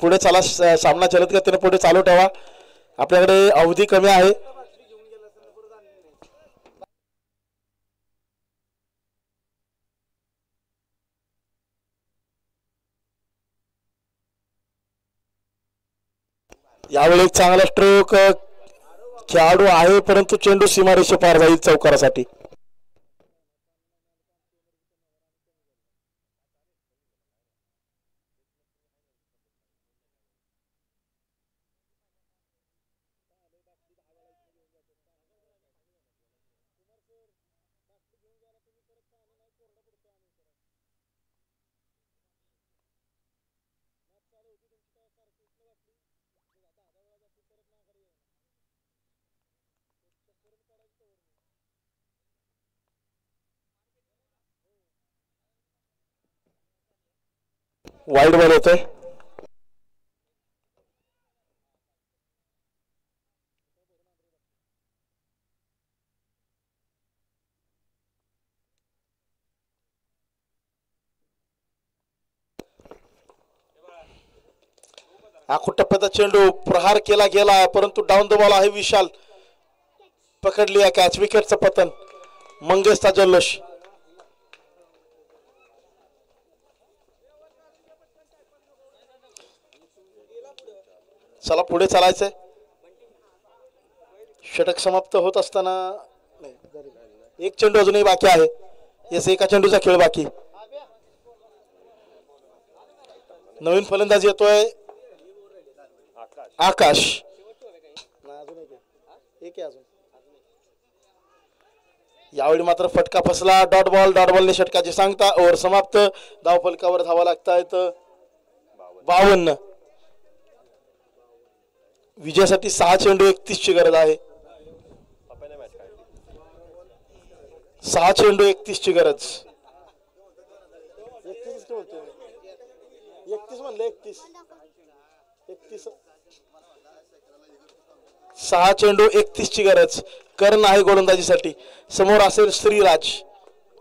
[SPEAKER 2] पुढे चला. सामना चलत गतीने पुढे चालू ठेवा. आपल्याकडे अवधी कमी आहे. यावेळी एक चांगला स्ट्रोक खेळाडू आहे परंतु चेंडू सीमारेषे पार जाईल चौकारासाठी. वाईड बॉल होतोय. आखू टप्प्याचा चेंडू प्रहार केला गेला परंतु डाऊन द बॉल आहे. विशाल पकडली आहे कॅच. विकेटचं पतन. मंगेशचा जल्लोष. चला पुढे चालायचंय. षटक समाप्त होत असताना एक चेंडू अजूनही बाकी आहे. येस एका चेंडूचा खेळ बाकी. नवीन फलंदाज येतोय आकाश. यावेळी मात्र फटका फसला. डॉट बॉलने षटकाची सांगता. ओव्हर समाप्त. धावफलकावर धावा लागतायत 52. विजयासाठी 6 चेंडू 31 ची गरज आहे. 6 चेंडू 31 ची गरज. 31 म्हणले 31. 6 चेंडू 31 ची गरज. कर्ण आहे गोलंदाजीसाठी. समोर असेल श्रीराज.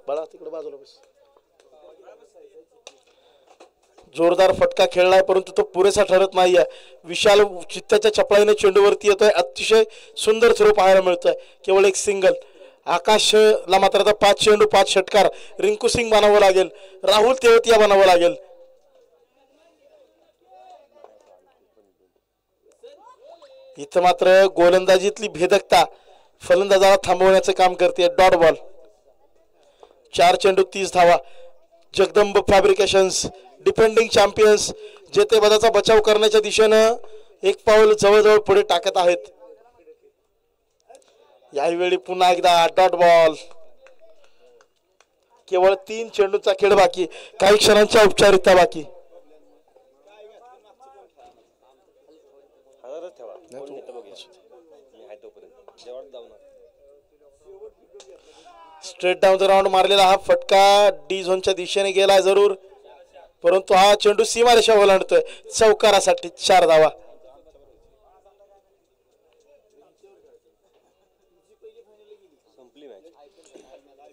[SPEAKER 2] बळा तिकडे बाजूला बस. जोरदार फटका खेळलाय परंतु तो पुरेसा ठरत नाहीये. विशाल चित्ताच्या चपळाईने चेंडूवरती येतोय. अतिशय सुंदर थ्रो पाहायला मिळतोय. केवळ एक सिंगल. आकाशला मात्र आता 5 चेंडू 5 षटकार. रिंकू सिंग बनावं लागेल. राहुल तेवतिया बनावं लागेल. इथं मात्र गोलंदाजीतली भेदकता फलंदाजाला थांबवण्याचं काम करते. Dot ball. 4 चेंडू 30 धावा. जगदंब फॅब्रिकेशन्स डिफेंडिंग चॅम्पियन्स जेतेपदाचा बचाव करण्याच्या दिशेनं एक पाऊल जवळजवळ पुढे टाकत आहेत. यावेळी पुन्हा एकदा डॉट बॉल. केवळ 3 चेंडूचा खेळ बाकी. काही क्षणांच्या औपचारिकता बाकी. स्ट्रेट डाऊन द राऊंड मारलेला हा फटका डी झोनच्या दिशेने गेला जरूर परंतु हा चेंडू सीमारेषा ओलांडतोय. चौकारासाठी 4 धावा.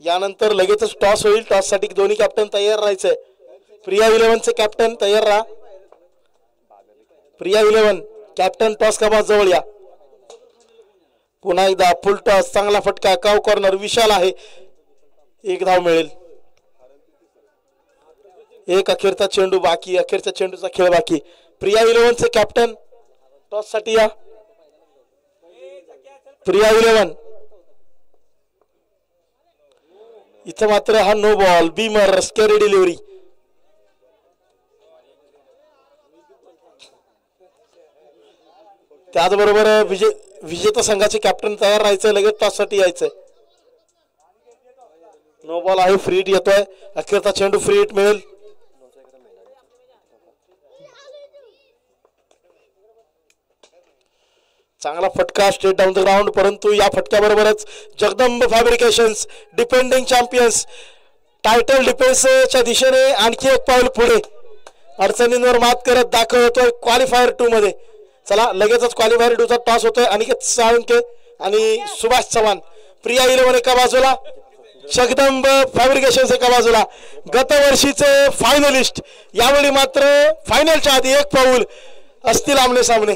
[SPEAKER 2] यानंतर लगेचच टॉस होईल. टॉस साठी दोन्ही कॅप्टन तयार राहायचंय. प्रिया 11चे कॅप्टन तयार राहा. प्रिया 11 कॅप्टन टॉस कामात जवळ या. पुन्हा एकदा फुल टॉस. चांगला फटका. काव कॉर्नर. विशाल आहे. 1 धाव मिळेल. एक अखेरचा चेंडू बाकी. अखेरच्या चेंडूचा खेळ बाकी. प्रिया 11चे कॅप्टन टॉस साठी या. प्रिया 11 इथं मात्र हा no ball. Beamer scary delivery. त्याचबरोबर विजेता संघाचे कॅप्टन तयार राहायचंय. लगेच टॉस साठी यायचंय. नो बॉल आहे. फ्री हिट येतोय. अखेरचा चेंडू फ्री हिट मिळेल. चांगला फटका स्ट्रेट डाऊन द ग्राउंड परंतु या फटक्याबरोबरच जगदंब फॅब्रिकेशन्स डिफेंडिंग चॅम्पियन्स टायटल डिफेन्सच्या दिशेने आणखी एक पाऊल पुढे. अडचणींवर मात करत दाखवतोय क्वालिफायर 2 मध्ये. चला लगेचच क्वालिफायर 2 चा टॉस होतोय. अनिकेत साळुंके आणि सुभाष चव्हाण. प्रिया 11 एका बाजूला. जगदंब फॅब्रिकेशन्स एका बाजूला. गतवर्षीचे फायनलिस्ट यावेळी मात्र फायनलच्या आधी एक पाऊल असतील आमने सामने.